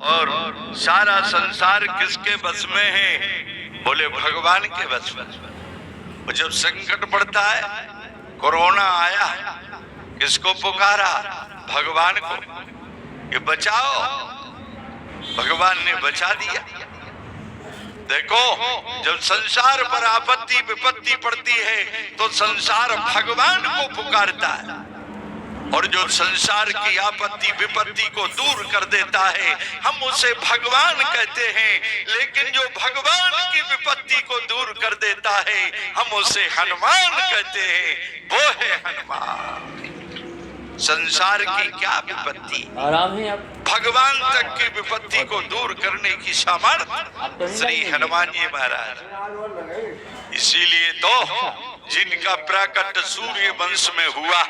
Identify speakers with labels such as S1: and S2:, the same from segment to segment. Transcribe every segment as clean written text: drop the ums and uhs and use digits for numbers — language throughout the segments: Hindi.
S1: और सारा संसार किसके बस में है? बोले भगवान के बस में। और जब संकट पड़ता है, कोरोना आया, किसको पुकारा? भगवान को, ये बचाओ। भगवान ने बचा दिया। देखो, जब संसार पर आपत्ति विपत्ति पड़ती है तो संसार भगवान को पुकारता है, और जो संसार की आपत्ति विपत्ति को दूर कर देता है हम उसे भगवान कहते हैं। लेकिन जो भगवान की विपत्ति को दूर कर देता है हम उसे हनुमान कहते हैं। वो है हनुमान। संसार की क्या विपत्ति,
S2: आराम है। आप
S1: भगवान तक की विपत्ति को दूर करने की सामर्थ्य श्री हनुमान जी महाराज। इसीलिए तो जिनका प्राकट सूर्य वंश में हुआ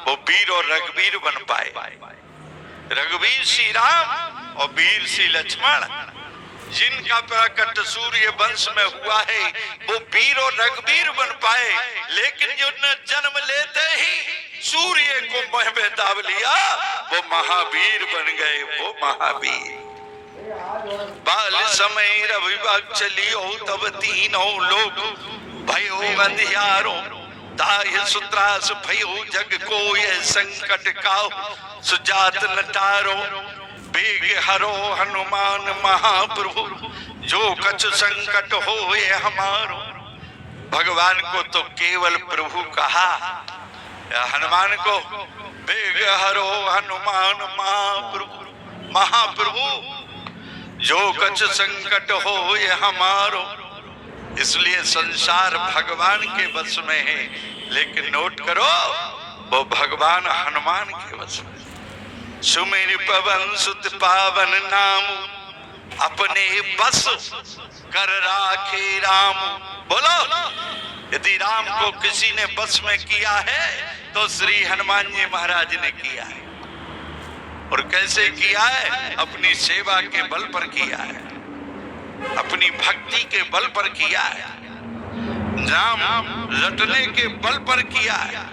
S1: वो वीर और रघुवीर बन पाए। रघुवीर श्री राम और वीर श्री लक्ष्मण। जिनका प्राकट सूर्य वंश में हुआ है वो वीर और रघुवीर बन पाए। लेकिन जो जन्म लेते ही सूर्य को मुंह में दाब लिया वो महावीर बन गए। वो महावीर। बाल समय रविवाग चलियो तब तीनों लोग भयो अंधियारो दाय सुत्रास भयो जग को ये संकट काओ सुजात नटारो बेग हरो हनुमान महाप्रभु जो कछ संकट हो ये हमारो। भगवान को तो केवल प्रभु कहा, हनुमान को बेग हरो हनुमान महाप्रभु। महाप्रभु जो कछ संकट हो ये हमारो। इसलिए संसार भगवान के बस में है, लेकिन नोट करो वो भगवान हनुमान के बस में। सुमेर पवन सुत पावन नाम अपने बस कर राखे राम। बोलो, यदि राम को किसी ने बस में किया है तो श्री हनुमान जी महाराज ने किया है। और कैसे किया है? अपनी सेवा के बल पर किया है, अपनी भक्ति के बल पर किया है, नाम रटने के बल पर किया है।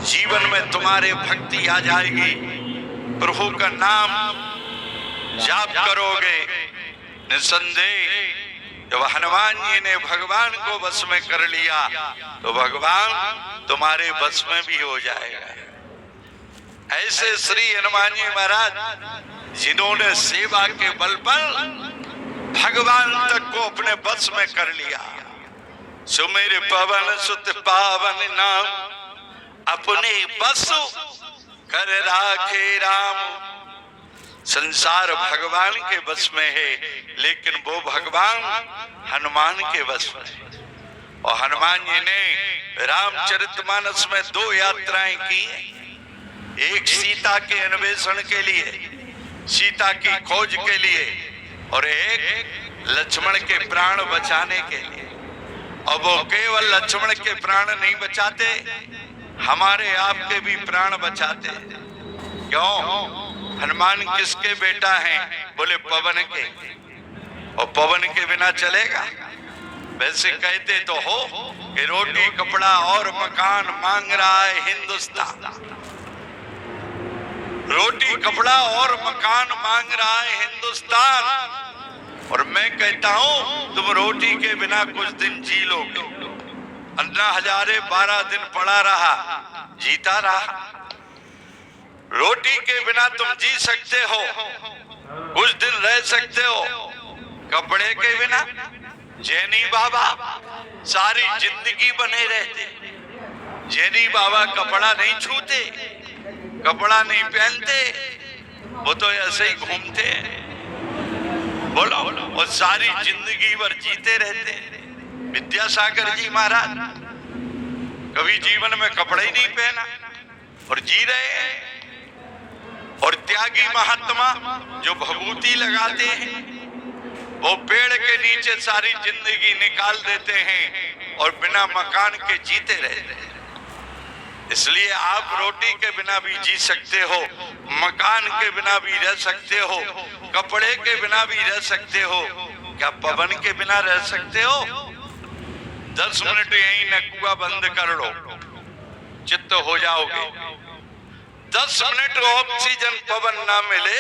S1: जीवन में तुम्हारे भक्ति आ जाएगी, प्रभु का नाम जाप करोगे, निसंदेह जब हनुमान जी ने भगवान को बस में कर लिया तो भगवान तुम्हारे बस में भी हो जाएगा। ऐसे श्री हनुमान जी महाराज जिन्होंने सेवा के बल पर भगवान तक को अपने बस में कर लिया। सुमेर पवन सुत पावन नाम अपने बस कर राखे राम। संसार भगवान के बस में है, लेकिन वो भगवान हनुमान के बस में है। और हनुमान जी ने रामचरितमानस में 2 यात्राएं की। एक सीता के अन्वेषण के लिए, सीता की खोज के लिए, और एक लक्ष्मण के प्राण बचाने के लिए। और वो केवल लक्ष्मण के प्राण नहीं बचाते, हमारे आपके भी प्राण बचाते। क्यों? हनुमान किसके बेटा हैं? बोले पवन के। और पवन के बिना चलेगा? वैसे कहते तो हो कि रोटी कपड़ा और मकान मांग रहा है हिंदुस्तान। रोटी कपड़ा और मकान मांग रहा है हिंदुस्तान। और मैं कहता हूं तुम रोटी के बिना कुछ दिन जी लोगे। अन्ना हजारे 12 दिन पड़ा रहा, जीता रहा। रोटी के बिना तुम जी सकते हो, कुछ दिन रह सकते हो। कपड़े के बिना जैनी बाबा सारी जिंदगी बने रहते। जैनी बाबा कपड़ा नहीं छूते, कपड़ा नहीं पहनते, वो तो ऐसे ही घूमते हैं। बोलो, वो सारी जिंदगी भर जीते रहते। विद्यासागर जी महाराज कभी जीवन में कपड़ा ही नहीं पहना और जी रहे हैं। और त्यागी महात्मा जो भभूति लगाते हैं वो पेड़ के नीचे सारी जिंदगी निकाल देते हैं और बिना मकान के जीते रहते हैं। इसलिए आप रोटी के बिना भी जी सकते हो, मकान के बिना भी रह सकते हो, कपड़े के बिना भी रह सकते हो। क्या पवन के बिना रह सकते हो? 10 मिनट यहीं नकुआ बंद कर लो, चित्त हो जाओगे। 10 मिनट ऑक्सीजन पवन ना मिले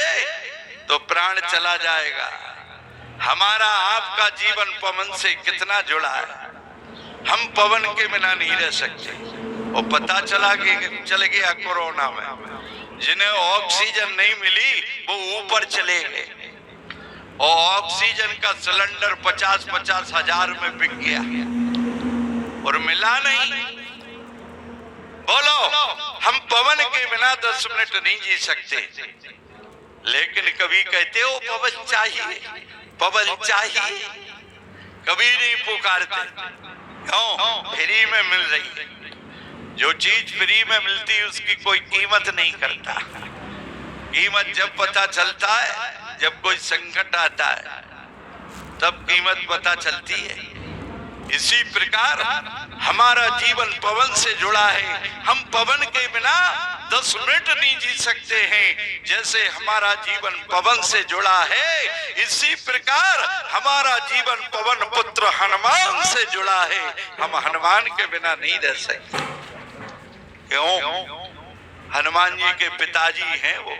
S1: तो प्राण चला जाएगा। हमारा आपका जीवन पवन से कितना जुड़ा है, हम पवन के बिना नहीं रह सकते। और पता चल गया कोरोना में जिन्हें ऑक्सीजन नहीं मिली वो ऊपर चले गए और ऑक्सीजन का सिलेंडर 50-50 हजार में बिक गया और मिला नहीं। बोलो, हम पवन के बिना 10 मिनट नहीं जी सकते, लेकिन कभी कहते हो पवन चाहिए, पवन चाहिए, कभी नहीं पुकारते। क्यों? फ्री में मिल रही है। जो चीज फ्री में मिलती है उसकी कोई कीमत नहीं करता। कीमत जब पता चलता है, जब कोई संकट आता है तब कीमत पता चलती है। इसी प्रकार हमारा जीवन पवन से जुड़ा है। हम पवन के बिना 10 मिनट नहीं जी सकते हैं। जैसे हमारा जीवन पवन से जुड़ा है, इसी प्रकार हमारा जीवन पवन पुत्र हनुमान से जुड़ा है। हम हनुमान के बिना नहीं रह सकते। क्यों? हनुमान जी के पिताजी हैं वो।